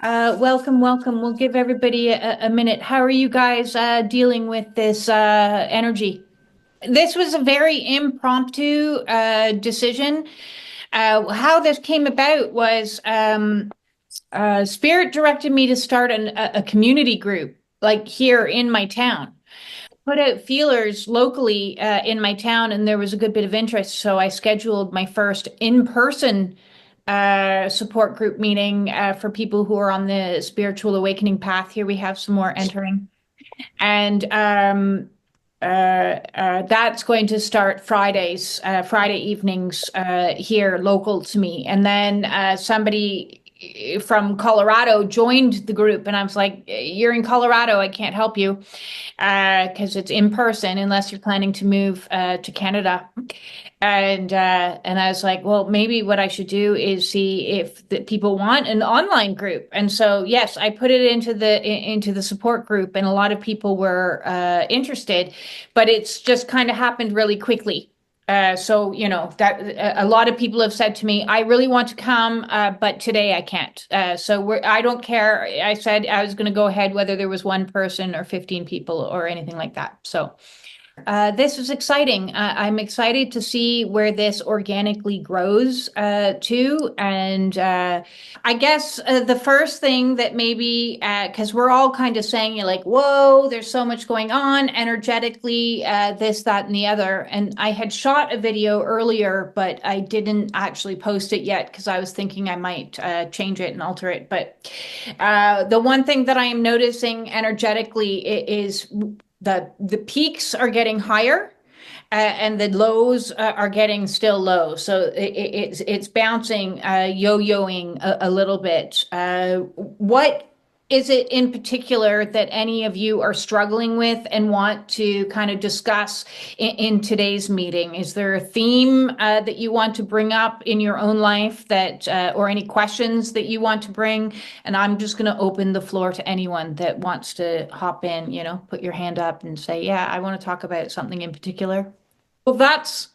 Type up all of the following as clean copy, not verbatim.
Welcome, welcome. We'll give everybody a minute. How are you guys dealing with this energy? This was a very impromptu decision. How this came about was Spirit directed me to start a community group, like here in my town. Put out feelers locally in my town, and there was a good bit of interest. So I scheduled my first in-person support group meeting for people who are on the spiritual awakening path. Here we have some more entering. And that's going to start Friday evenings here local to me. And then somebody from Colorado joined the group, and I was like, "You're in Colorado, I can't help you because it's in person unless you're planning to move to Canada." And I was like, well, maybe what I should do is see if the people want an online group. And so, yes, I put it into the support group, and a lot of people were interested, but it's just kind of happened really quickly. So, that a lot of people have said to me, I really want to come, but today I can't. I don't care. I said I was going to go ahead whether there was one person or 15 people or anything like that. So this is exciting. I'm excited to see where this organically grows to. And I guess the first thing that maybe, because we're all kind of saying, you're like, whoa, there's so much going on energetically, this, that, and the other. And I had shot a video earlier, but I didn't actually post it yet because I was thinking I might change it and alter it. But the one thing that I am noticing energetically is the peaks are getting higher and the lows are getting still low. So it's bouncing, yo-yoing a little bit. What is it in particular that any of you are struggling with and want to kind of discuss in today's meeting? Is there a theme that you want to bring up in your own life that, or any questions that you want to bring? And I'm just going to open the floor to anyone that wants to hop in, put your hand up and say, yeah, I want to talk about something in particular. Well, that's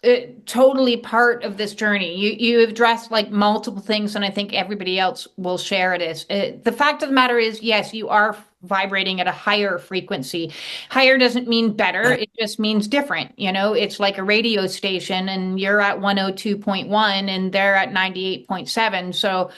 totally part of this journey. You have addressed like multiple things, and I think everybody else will share it as. The fact of the matter is, yes, you are vibrating at a higher frequency. Higher doesn't mean better, it just means different. It's like a radio station, and you're at 102.1 and they're at 98.7. So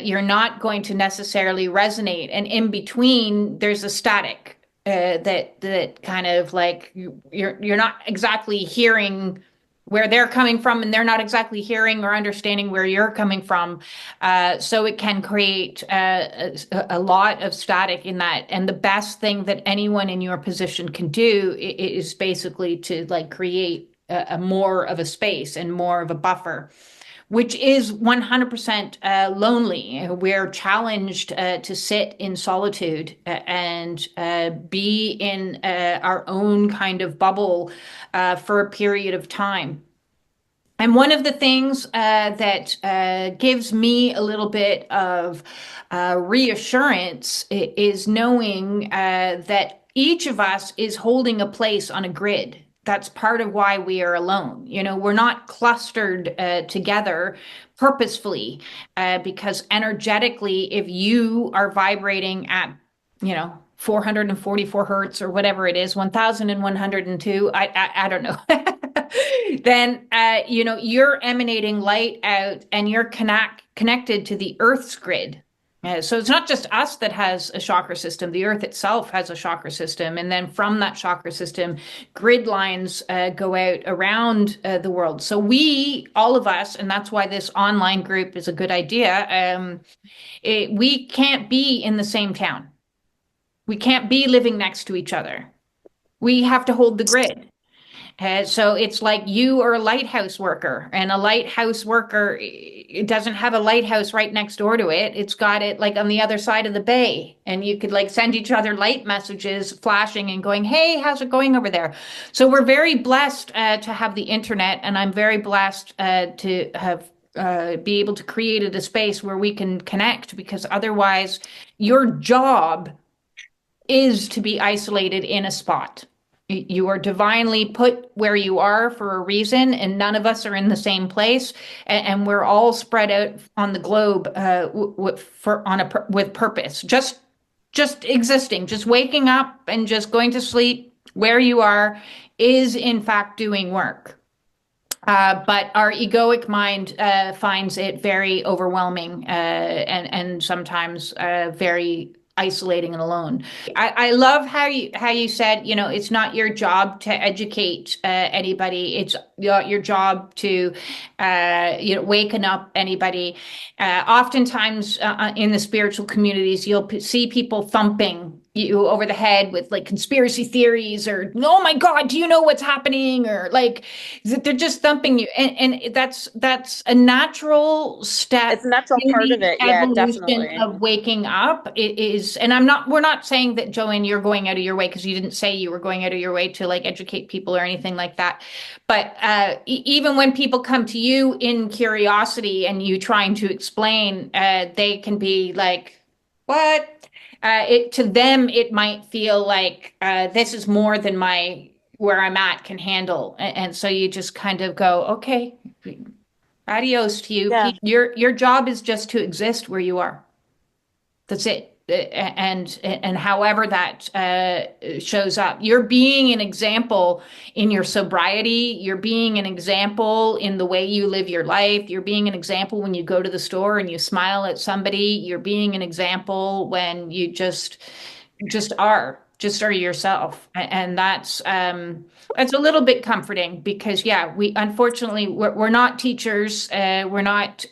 you're not going to necessarily resonate. And in between, there's a static. That kind of like you're not exactly hearing where they're coming from, and they're not exactly hearing or understanding where you're coming from. So it can create a lot of static in that. And the best thing that anyone in your position can do is basically to like create a more of a space and more of a buffer, which is 100% lonely. We're challenged to sit in solitude and be in our own kind of bubble for a period of time. And one of the things that gives me a little bit of reassurance is knowing that each of us is holding a place on a grid. That's part of why we are alone. We're not clustered together purposefully because energetically, if you are vibrating at, 444 hertz or whatever it is, 1102, I don't know, then, you're emanating light out and you're connected to the Earth's grid. So it's not just us that has a chakra system. The earth itself has a chakra system. And then from that chakra system, grid lines go out around the world. So all of us, and that's why this online group is a good idea, we can't be in the same town. We can't be living next to each other. We have to hold the grid. So it's like you are a lighthouse worker, and a lighthouse worker, it doesn't have a lighthouse right next door to it. It's got it like on the other side of the bay, and you could like send each other light messages flashing and going, hey, how's it going over there? So we're very blessed to have the internet, and I'm very blessed to have be able to create a space where we can connect, because otherwise your job is to be isolated in a spot. You are divinely put where you are for a reason, and none of us are in the same place, and we're all spread out on the globe with purpose. Just existing, just waking up and just going to sleep where you are is in fact doing work. But our egoic mind finds it very overwhelming and sometimes very isolating and alone. I love how you said, it's not your job to educate anybody. It's not your job to waken up anybody. Oftentimes in the spiritual communities, you'll see people thumping you over the head with like conspiracy theories or, oh my God, do you know what's happening? Or like they're just thumping you. And that's a natural step It's a natural in part of the it. Yeah, evolution definitely. of waking up. It is, and we're not saying that, Joanne, you're going out of your way, because you didn't say you were going out of your way to like educate people or anything like that. But even when people come to you in curiosity and you trying to explain, they can be like, what? It to them, it might feel like this is more than my where I'm at can handle, and so you just kind of go, okay, adios to you. Yeah. Your job is just to exist where you are. That's it. And however that shows up, you're being an example in your sobriety. You're being an example in the way you live your life. You're being an example when you go to the store and you smile at somebody. You're being an example when you just are yourself, and that's it's a little bit comforting, because yeah, we unfortunately we're not teachers, we're not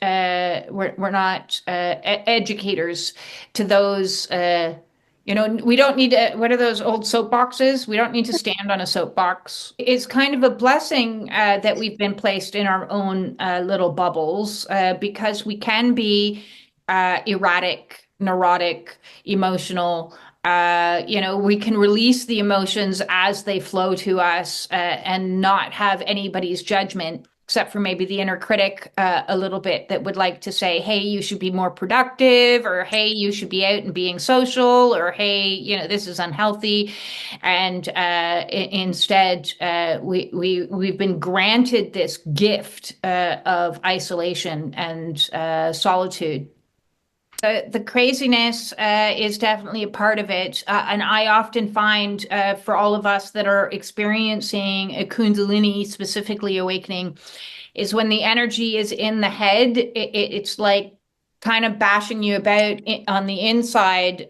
educators to those. We don't need to, what are those old soapboxes? We don't need to stand on a soapbox. It's kind of a blessing that we've been placed in our own little bubbles, because we can be erratic, neurotic, emotional. We can release the emotions as they flow to us, and not have anybody's judgment, except for maybe the inner critic a little bit, that would like to say, hey, you should be more productive, or hey, you should be out and being social, or hey, this is unhealthy. And instead, we've been granted this gift of isolation and solitude. The craziness is definitely a part of it. And I often find for all of us that are experiencing a Kundalini, specifically awakening, is when the energy is in the head, it's like kind of bashing you about on the inside.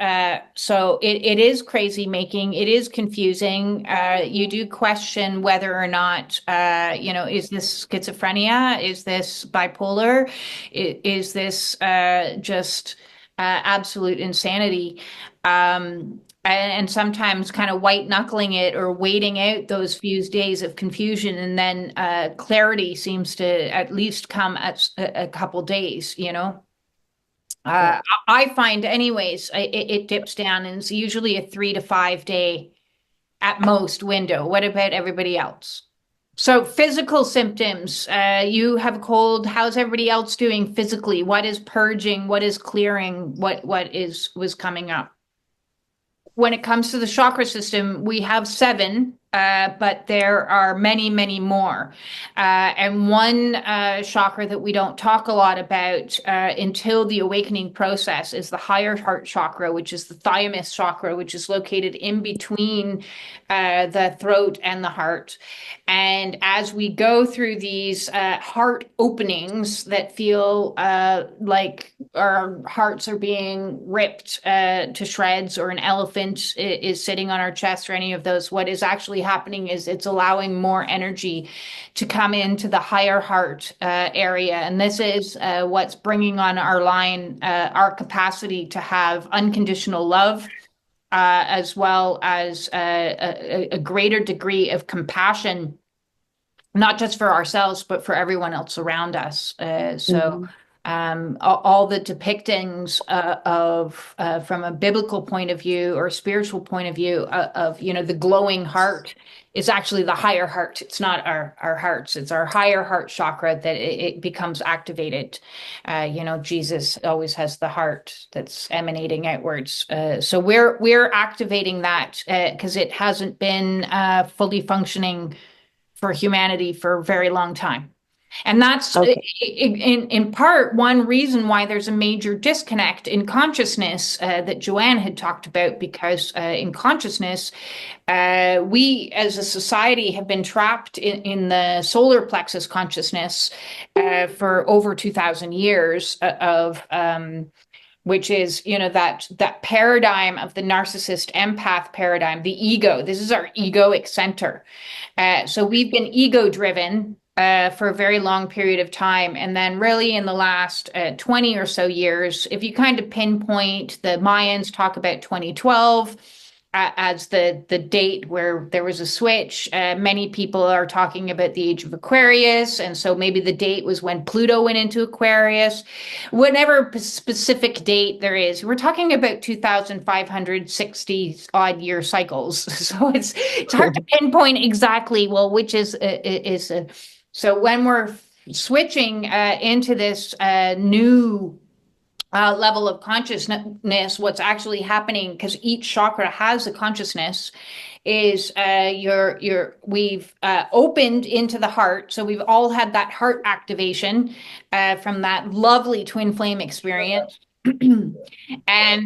So it is crazy making, it is confusing. You do question whether or not, is this schizophrenia? Is this bipolar? Is this just absolute insanity? And sometimes kind of white knuckling it or waiting out those few days of confusion, and then clarity seems to at least come at a couple days. Yeah. I find, anyways, it dips down, and it's usually a 3 to 5 day at most window. What about everybody else? So physical symptoms, you have a cold. How's everybody else doing physically? What is purging? What is clearing? What was coming up? When it comes to the chakra system, we have seven, but there are many, many more. And one chakra that we don't talk a lot about until the awakening process is the higher heart chakra, which is the thymus chakra, which is located in between the throat and the heart. And as we go through these heart openings that feel like our hearts are being ripped to shreds, or an elephant is sitting on our chest, or any of those, what is actually happening is it's allowing more energy to come into the higher heart area. And this is what's bringing on our line our capacity to have unconditional love, as well as a greater degree of compassion, not just for ourselves, but for everyone else around us. So Mhm. all the depictings of from a biblical point of view or spiritual point of view of the glowing heart is actually the higher heart. It's not our hearts. It's our higher heart chakra that it becomes activated. Jesus always has the heart that's emanating outwards. So we're activating that because it hasn't been fully functioning for humanity for a very long time. And that's in part one reason why there's a major disconnect in consciousness that Joanne had talked about, because in consciousness, we as a society have been trapped in the solar plexus consciousness for over 2,000 years of which is that paradigm of the narcissist empath paradigm, the ego. This is our egoic center. So we've been ego driven for a very long period of time. And then really in the last 20 or so years, if you kind of pinpoint, the Mayans talk about 2012 as the date where there was a switch. Many people are talking about the age of Aquarius. And so maybe the date was when Pluto went into Aquarius. Whatever specific date there is, we're talking about 2,560 odd year cycles. So it's hard to pinpoint exactly, well, which is so when we're switching into this new level of consciousness, what's actually happening, because each chakra has a consciousness, is we've opened into the heart. So we've all had that heart activation from that lovely twin flame experience. And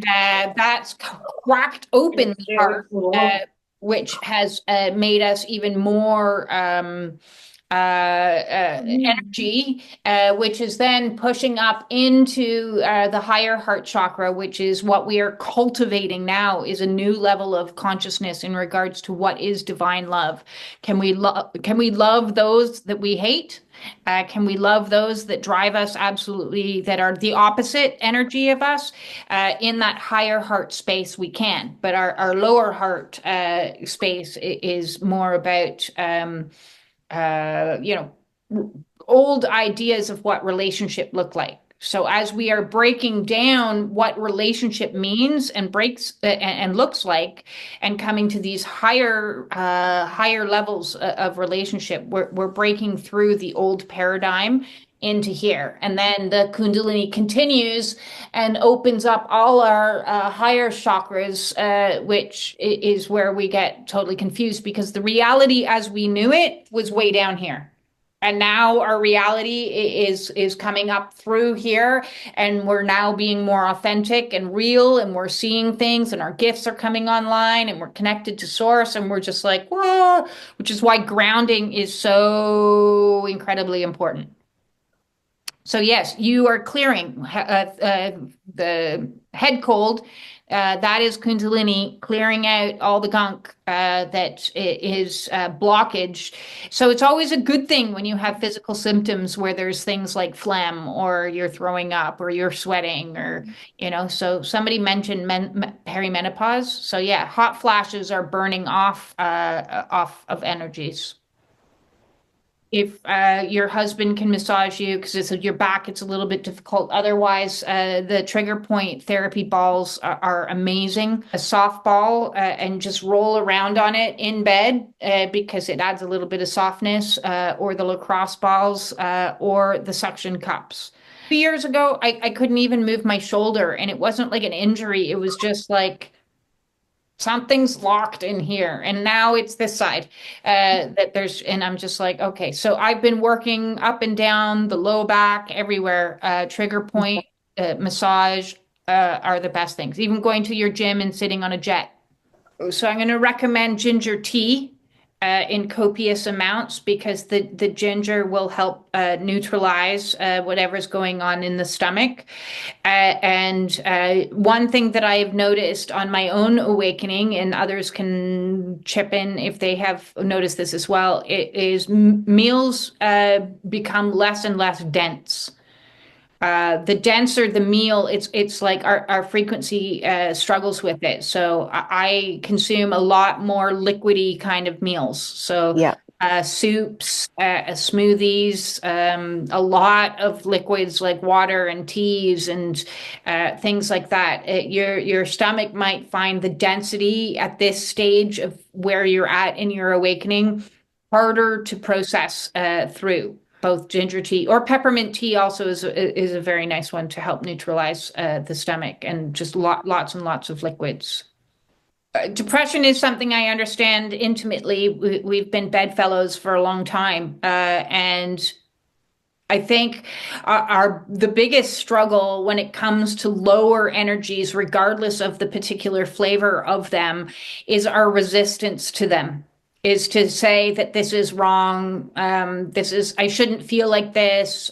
that's cracked open the heart, which has made us even more energy, which is then pushing up into the higher heart chakra, which is what we are cultivating now, is a new level of consciousness in regards to what is divine love. Can we love those that we hate? Can we love those that drive us absolutely, that are the opposite energy of us? In that higher heart space, we can. But our lower heart space is more about old ideas of what relationship look like. So as we are breaking down what relationship means and breaks and looks like, and coming to these higher levels of relationship, we're breaking through the old paradigm into here. And then the Kundalini continues and opens up all our higher chakras, which is where we get totally confused, because the reality as we knew it was way down here. And now our reality is coming up through here, and we're now being more authentic and real, and we're seeing things, and our gifts are coming online, and we're connected to source, and we're just like, whoa, which is why grounding is so incredibly important. So yes, you are clearing the head cold. That is Kundalini clearing out all the gunk that is blockage. So it's always a good thing when you have physical symptoms where there's things like phlegm, or you're throwing up, or you're sweating, or So somebody mentioned perimenopause. So yeah, hot flashes are burning off of energies. If your husband can massage you, because it's your back, it's a little bit difficult. Otherwise, the trigger point therapy balls are amazing. A soft ball and just roll around on it in bed because it adds a little bit of softness, or the lacrosse balls, or the suction cups. 2 years ago, I couldn't even move my shoulder, and it wasn't like an injury. It was just like, something's locked in here, and now it's this side that there's, and I'm just like, okay. So I've been working up and down the low back, everywhere. Trigger point massage are the best things. Even going to your gym and sitting on a jet. So I'm going to recommend ginger tea in copious amounts, because the ginger will help neutralize whatever's going on in the stomach. And one thing that I have noticed on my own awakening, and others can chip in if they have noticed this as well, is meals become less and less dense. The denser the meal, it's like our frequency struggles with it. So I consume a lot more liquidy kind of meals. So yeah. soups, smoothies, a lot of liquids like water and teas and things like that. Your stomach might find the density at this stage of where you're at in your awakening harder to process through. Both ginger tea or peppermint tea also is a very nice one to help neutralize the stomach, and just lots and lots of liquids. Depression is something I understand intimately. We've been bedfellows for a long time, and I think the biggest struggle when it comes to lower energies, regardless of the particular flavor of them, is our resistance to them. Is to say that this is wrong. I shouldn't feel like this.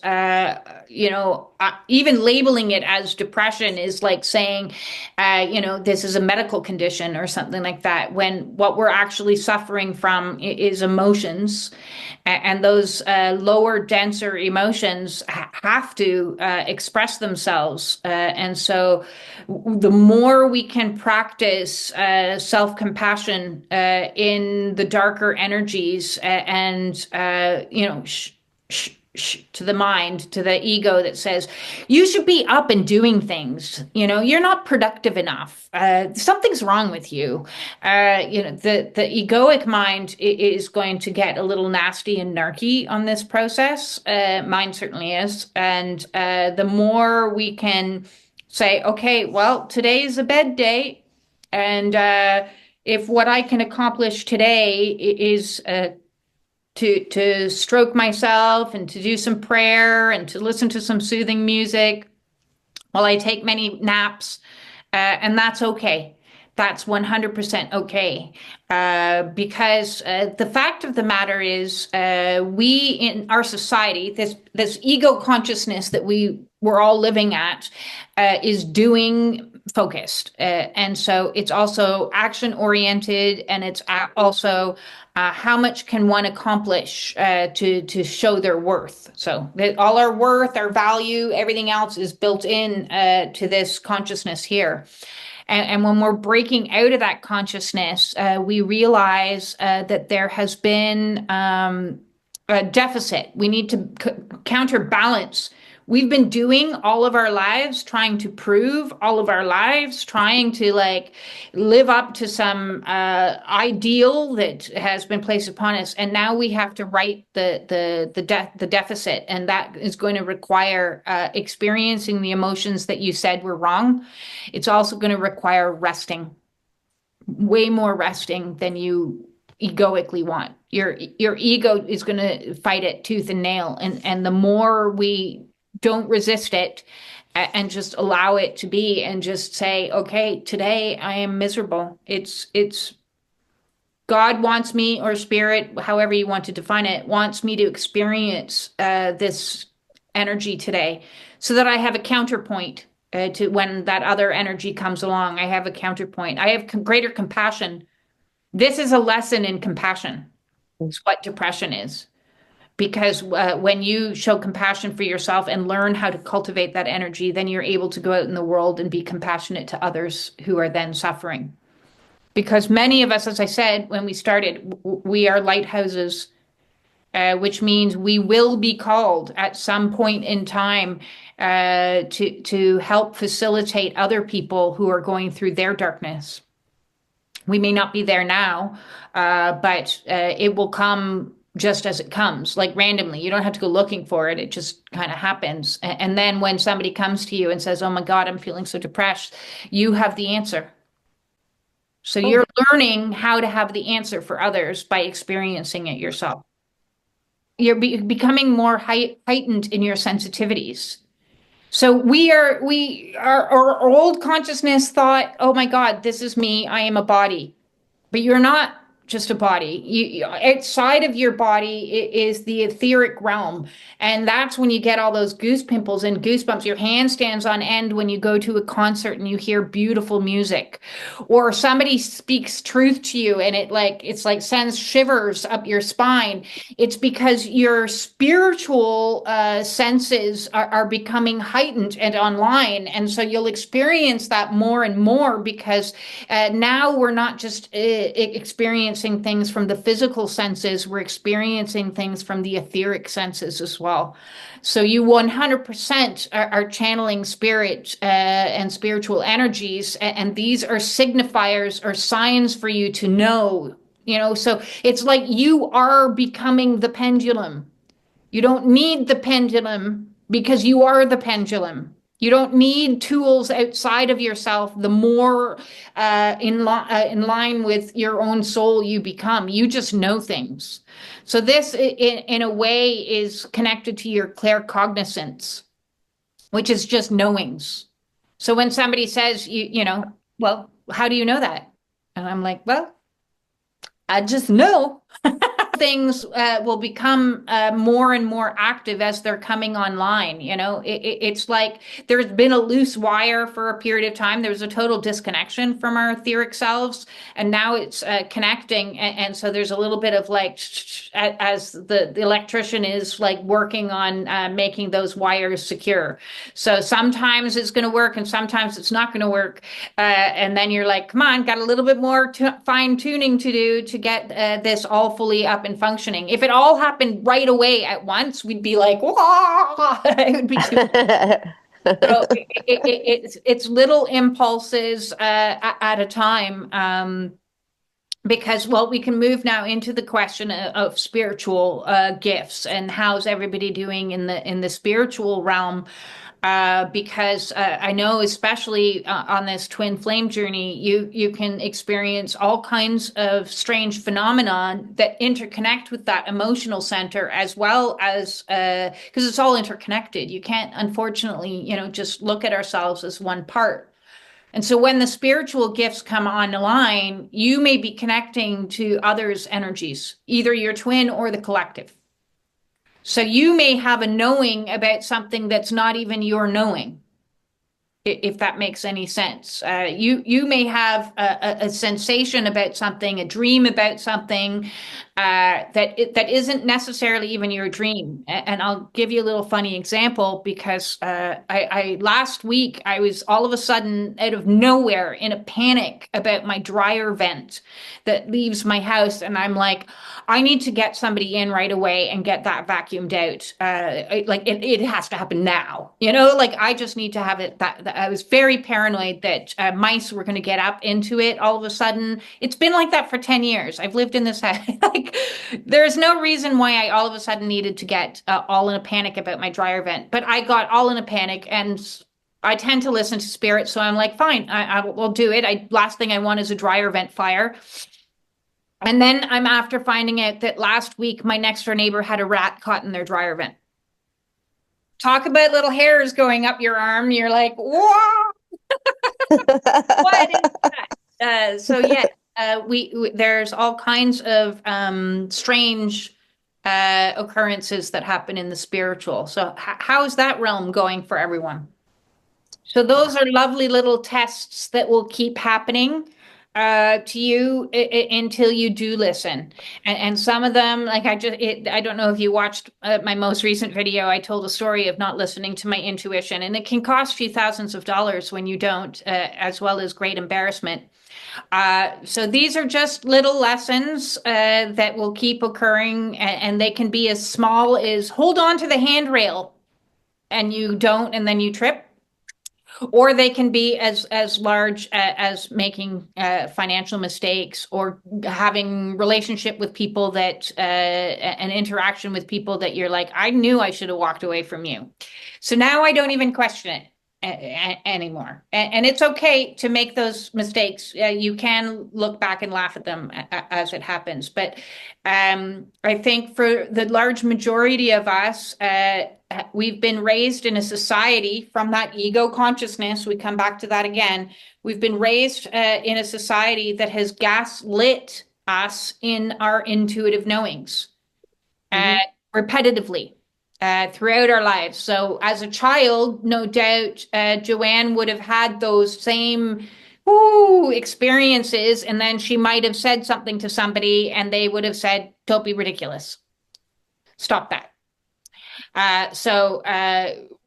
Even labeling it as depression is like saying, this is a medical condition or something like that, when what we're actually suffering from is emotions. And those lower, denser emotions have to express themselves. And so the more we can practice self-compassion in the darker energies to the mind, to the ego that says, you should be up and doing things. You're not productive enough. Something's wrong with you. The egoic mind is going to get a little nasty and narky on this process. Mine certainly is. And the more we can say, okay, well, today is a bed day. And if what I can accomplish today is to stroke myself and to do some prayer and to listen to some soothing music while I take many naps. And that's okay. That's 100% okay. Because the fact of the matter is, we in our society, this ego consciousness that we're all living at, is doing focused. And so it's also action oriented, and it's also how much can one accomplish to show their worth. So all our worth, our value, everything else is built in to this consciousness here. And when we're breaking out of that consciousness, we realize that there has been a deficit. We need to counterbalance. We've been doing all of our lives, trying to prove all of our lives, trying to live up to some ideal that has been placed upon us. And now we have to right the deficit. And that is going to require experiencing the emotions that you said were wrong. It's also going to require resting, way more resting than you egoically want. Your ego is going to fight it tooth and nail. And the more we don't resist it and just allow it to be, and just say, okay, today I am miserable. It's God wants me, or spirit, however you want to define it, wants me to experience this energy today, so that I have a counterpoint to when that other energy comes along. I have a counterpoint. I have greater compassion. This is a lesson in compassion. It's what depression is. Because when you show compassion for yourself and learn how to cultivate that energy, then you're able to go out in the world and be compassionate to others who are then suffering. Because many of us, as I said, when we started, we are lighthouses, which means we will be called at some point in time to help facilitate other people who are going through their darkness. We may not be there now, but it will come just as it comes, like randomly. You don't have to go looking for it. It just kind of happens. And then when somebody comes to you and says, oh my God, I'm feeling so depressed, you have the answer. So you're learning how to have the answer for others by experiencing it yourself. You're becoming more heightened in your sensitivities. So our old consciousness thought, oh my God, this is me. I am a body. But you're not just a body. Outside of your body is the etheric realm. And that's when you get all those goose pimples and goosebumps. Your hand stands on end when you go to a concert and you hear beautiful music, or somebody speaks truth to you and it's like sends shivers up your spine. It's because your spiritual senses are becoming heightened and online. And so you'll experience that more and more, because now we're not just experiencing experiencing things from the physical senses, we're experiencing things from the etheric senses as well. So you 100% are channeling spirit and spiritual energies, and these are signifiers or signs for you to know, so it's like you are becoming the pendulum. You don't need the pendulum because you are the pendulum. You don't need tools outside of yourself. The more in line with your own soul you become, you just know things. So this, in a way, is connected to your claircognizance, which is just knowings. So when somebody says, well, how do you know that? And I'm like, well, I just know. Things will become more and more active as they're coming online. It's like there's been a loose wire for a period of time. There was a total disconnection from our etheric selves, and now it's connecting. And so there's a little bit of like, as the electrician is like working on making those wires secure. So sometimes it's going to work and sometimes it's not going to work. And then you're like, come on, got a little bit more fine tuning to do to get this all fully up and functioning. If it all happened right away at once, we'd be like, whoa, it would be too. So it's little impulses at a time. Because, well, we can move now into the question of spiritual gifts and how's everybody doing in the spiritual realm. Because I know, especially on this twin flame journey, you can experience all kinds of strange phenomenon that interconnect with that emotional center, as well as because it's all interconnected. You can't, unfortunately, just look at ourselves as one part. And so when the spiritual gifts come online, you may be connecting to others' energies, either your twin or the collective. So you may have a knowing about something that's not even your knowing, if that makes any sense. You may have a sensation about something, a dream about something that isn't necessarily even your dream. And I'll give you a little funny example, because I last week I was all of a sudden out of nowhere in a panic about my dryer vent that leaves my house, and I'm like, I need to get somebody in right away and get that vacuumed out. It has to happen now. Like I just need to have it. That I was very paranoid that mice were going to get up into it all of a sudden. It's been like that for 10 years. I've lived in this house. Like, there's no reason why I all of a sudden needed to get all in a panic about my dryer vent. But I got all in a panic, and I tend to listen to spirit. So I'm like, fine, I will do it. Last thing I want is a dryer vent fire. And then I'm after finding out that last week my next door neighbor had a rat caught in their dryer vent. Talk about little hairs going up your arm. You're like, whoa, what is that? So yeah, there's all kinds of strange occurrences that happen in the spiritual. So how's that realm going for everyone? So those are lovely little tests that will keep happening to you until you do listen. And some of them, like I don't know if you watched my most recent video. I told a story of not listening to my intuition, and it can cost you thousands of dollars when you don't, as well as great embarrassment. So these are just little lessons that will keep occurring, and they can be as small as hold on to the handrail and you don't, and then you trip. Or they can be as large as making financial mistakes, or having relationship with people that an interaction with people that you're like, I knew I should have walked away from you. So now I don't even question it anymore. And it's okay to make those mistakes. You can look back and laugh at them as it happens. But I think for the large majority of us, we've been raised in a society from that ego consciousness. We come back to that again. We've been raised in a society that has gaslit us in our intuitive knowings repetitively throughout our lives. So as a child, no doubt, Joanne would have had those same experiences, and then she might have said something to somebody and they would have said, don't be ridiculous. Stop that. So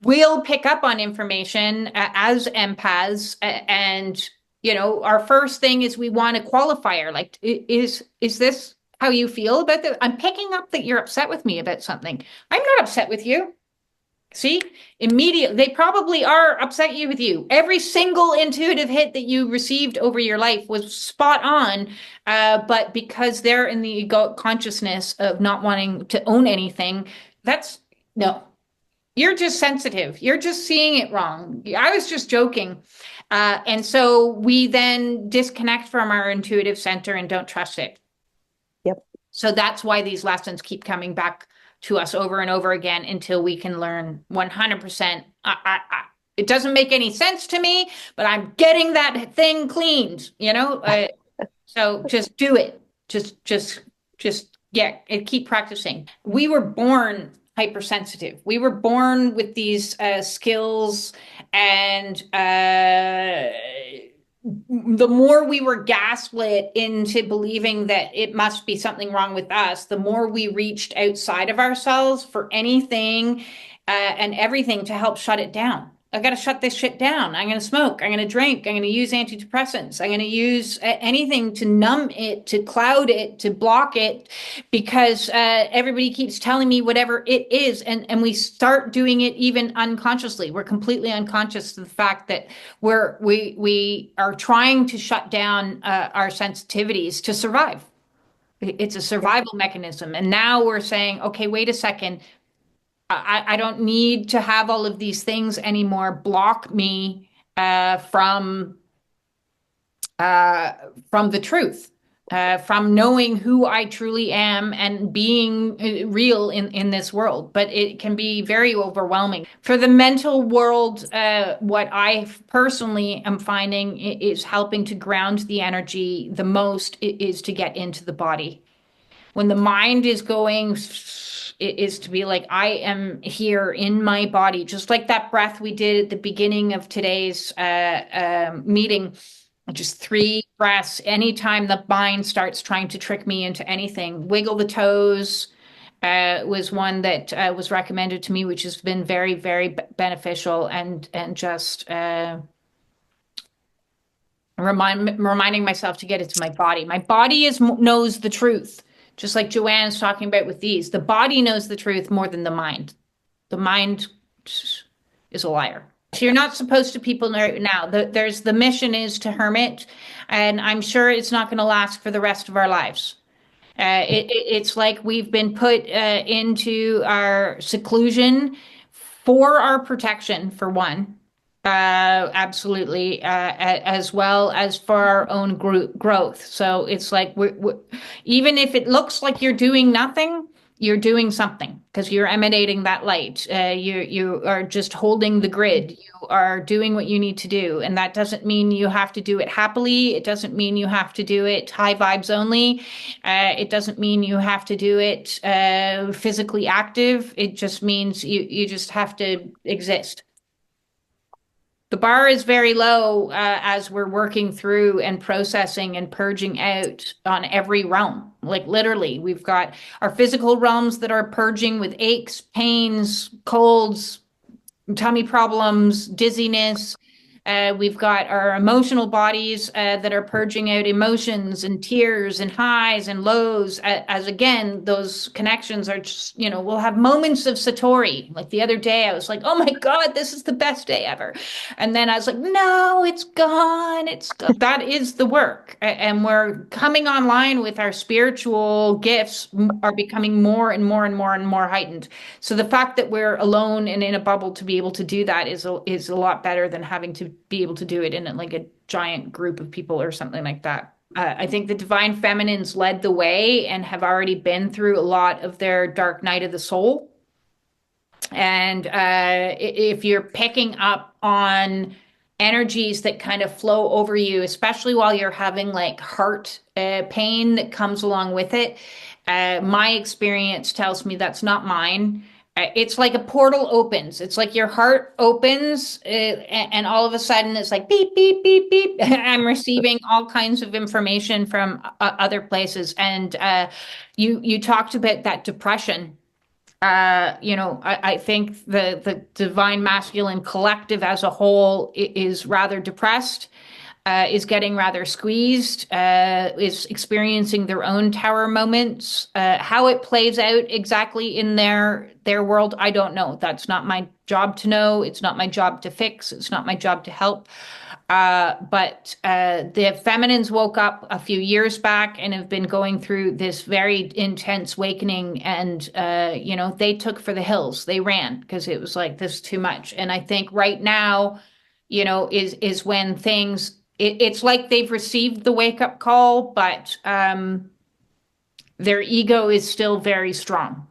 we'll pick up on information as empaths, and Our first thing is we want a qualifier. Like, is this how you feel about this? I'm picking up that you're upset with me about something. I'm not upset with you. See, immediately, they probably are upset with you. Every single intuitive hit that you received over your life was spot on, but because they're in the ego consciousness of not wanting to own anything, no. You're just sensitive. You're just seeing it wrong. I was just joking. And so we then disconnect from our intuitive center and don't trust it. Yep. So that's why these lessons keep coming back to us over and over again until we can learn 100%. It doesn't make any sense to me, but I'm getting that thing cleaned, so just do it. Just keep practicing. We were born hypersensitive. We were born with these skills, and the more we were gaslit into believing that it must be something wrong with us, the more we reached outside of ourselves for anything and everything to help shut it down. I've got to shut this shit down. I'm going to smoke. I'm going to drink. I'm going to use antidepressants. I'm going to use anything to numb it, to cloud it, to block it, because everybody keeps telling me whatever it is. And we start doing it even unconsciously. We're completely unconscious of the fact that we are trying to shut down our sensitivities to survive. It's a survival mechanism. And now we're saying, okay, wait a second. I don't need to have all of these things anymore block me from the truth, from knowing who I truly am and being real in this world. But it can be very overwhelming. For the mental world, what I personally am finding is helping to ground the energy the most is to get into the body. When the mind is going, it is to be like, I am here in my body, just like that breath we did at the beginning of today's meeting, just 3 breaths. Anytime the mind starts trying to trick me into anything, wiggle the toes was one that was recommended to me, which has been very, very beneficial, and just reminding myself to get into my body. My body knows the truth. Just like Joanne's talking about with these, the body knows the truth more than the mind. The mind is a liar. So you're not supposed to people right now. The mission is to hermit, and I'm sure it's not going to last for the rest of our lives. It's like we've been put into our seclusion for our protection, for one. Absolutely, as well as for our own growth. So it's like even if it looks like you're doing nothing, you're doing something because you're emanating that light. You are just holding the grid. You are doing what you need to do, and that doesn't mean you have to do it happily. It doesn't mean you have to do it high vibes only. It doesn't mean you have to do it physically active. It just means you just have to exist. The bar is very low as we're working through and processing and purging out on every realm. Like literally, we've got our physical realms that are purging with aches, pains, colds, tummy problems, dizziness. We've got our emotional bodies that are purging out emotions and tears and highs and lows. As again, those connections are just, we'll have moments of Satori. Like the other day, I was like, oh my God, this is the best day ever. And then I was like, no, it's gone. It's gone. That is the work. And we're coming online with our spiritual gifts are becoming more and more and more and more heightened. So the fact that we're alone and in a bubble to be able to do that is a lot better than having to be able to do it in like a giant group of people or something like that. I think the divine feminines led the way and have already been through a lot of their dark night of the soul. And if you're picking up on energies that kind of flow over you, especially while you're having like heart pain that comes along with it, my experience tells me that's not mine. It's like a portal opens. It's like your heart opens and all of a sudden it's like beep, beep, beep, beep. I'm receiving all kinds of information from other places. And you talked about that depression. I think the divine masculine collective as a whole is rather depressed. is getting rather squeezed, is experiencing their own tower moments. How it plays out exactly in their world, I don't know. That's not my job to know. It's not my job to fix. It's not my job to help. But the feminines woke up a few years back and have been going through this very intense awakening. And, they took for the hills. They ran because it was like, this is too much. And I think right now, is when it's like they've received the wake up call, but their ego is still very strong.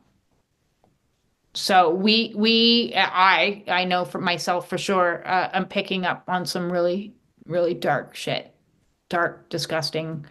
So I know for myself for sure, I'm picking up on some really, really dark shit, dark, disgusting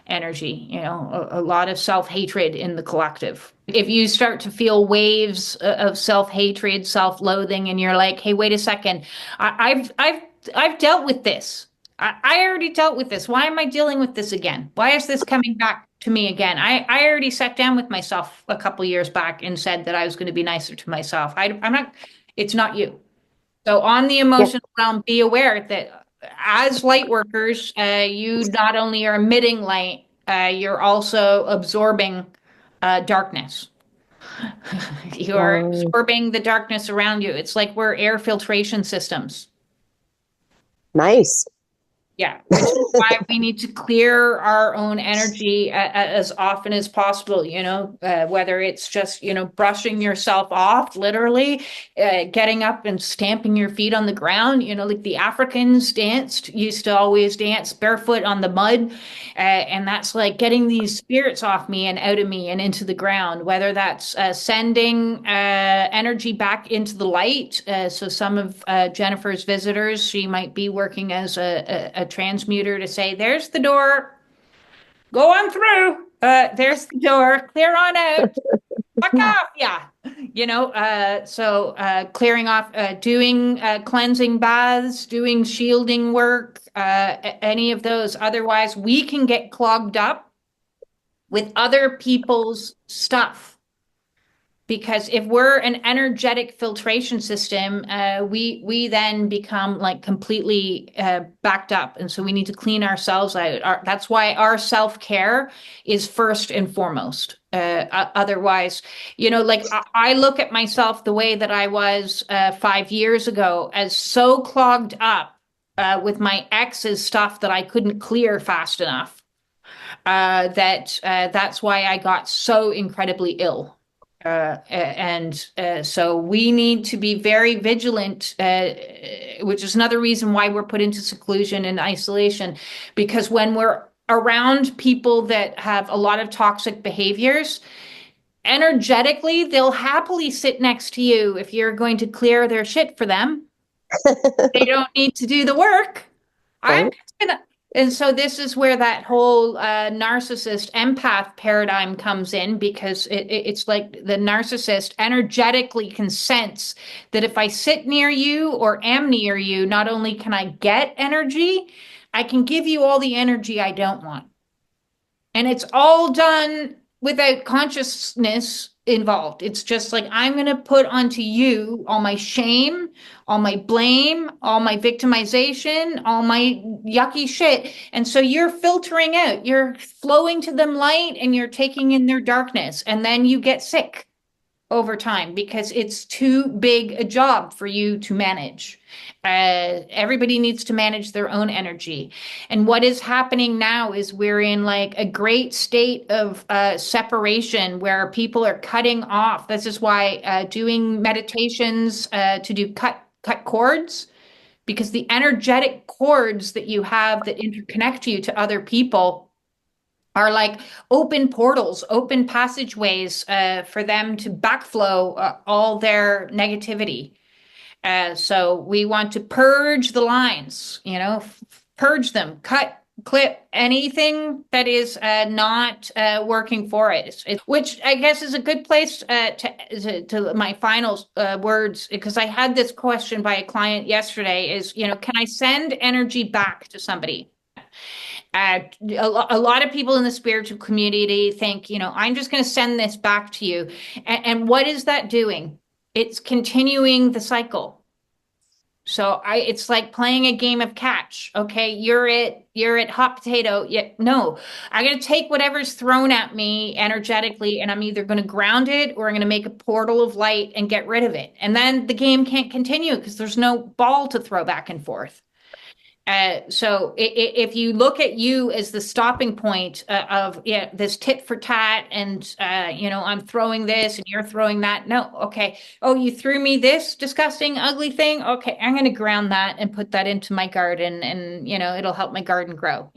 energy, a lot of self-hatred in the collective. If you start to feel waves of self-hatred, self-loathing, and you're like, hey, wait a second, I've dealt with this. I already dealt with this. Why am I dealing with this again? Why is this coming back to me again? I already sat down with myself a couple years back and said that I was going to be nicer to myself. I'm not, it's not you. So on the emotional realm, be aware that as light workers, you not only are emitting light, you're also absorbing darkness. You're absorbing the darkness around you. It's like we're air filtration systems. Nice. Yeah, which is why we need to clear our own energy as often as possible, whether it's just, brushing yourself off, literally, getting up and stamping your feet on the ground, like the Africans used to always dance barefoot on the mud. And that's like getting these spirits off me and out of me and into the ground, whether that's sending energy back into the light. So some of Jennifer's visitors, she might be working as a transmuter to say, there's the door, go on through. There's the door, clear on out. Fuck off, yeah. So clearing off, doing cleansing baths, doing shielding work, any of those. Otherwise, we can get clogged up with other people's stuff. Because if we're an energetic filtration system, we then become like completely backed up. And so we need to clean ourselves out. That's why our self-care is first and foremost. Otherwise, like I look at myself the way that I was 5 years ago as so clogged up with my ex's stuff that I couldn't clear fast enough. That's why I got so incredibly ill. So we need to be very vigilant, which is another reason why we're put into seclusion and isolation, because when we're around people that have a lot of toxic behaviors, energetically, they'll happily sit next to you if you're going to clear their shit for them. They don't need to do the work. Right. And so this is where that whole narcissist empath paradigm comes in, because it's like the narcissist energetically can sense that if I sit near you or am near you, not only can I get energy, I can give you all the energy I don't want. And it's all done without consciousness involved. It's just like, I'm going to put onto you all my shame, all my blame, all my victimization, all my yucky shit. And so you're filtering out, you're flowing to them light and you're taking in their darkness. And then you get sick over time because it's too big a job for you to manage. Everybody needs to manage their own energy. And what is happening now is we're in like a great state of separation where people are cutting off. This is why doing meditations to do cut cords, because the energetic cords that you have that interconnect you to other people are like open portals, open passageways for them to backflow all their negativity. So we want to purge the lines, purge them, cut, clip, anything that is not working for it. Which I guess is a good place to my final words, because I had this question by a client yesterday is, can I send energy back to somebody? A lot of people in the spiritual community think, I'm just going to send this back to you. And what is that doing? It's continuing the cycle. So it's like playing a game of catch. Okay, you're at hot potato. Yeah, no, I'm gonna take whatever's thrown at me energetically, and I'm either gonna ground it or I'm gonna make a portal of light and get rid of it. And then the game can't continue because there's no ball to throw back and forth. So if you look at you as the stopping point of yeah this tit for tat and I'm throwing this and you're throwing that. No, okay. Oh, you threw me this disgusting, ugly thing. Okay, I'm going to ground that and put that into my garden, and it'll help my garden grow.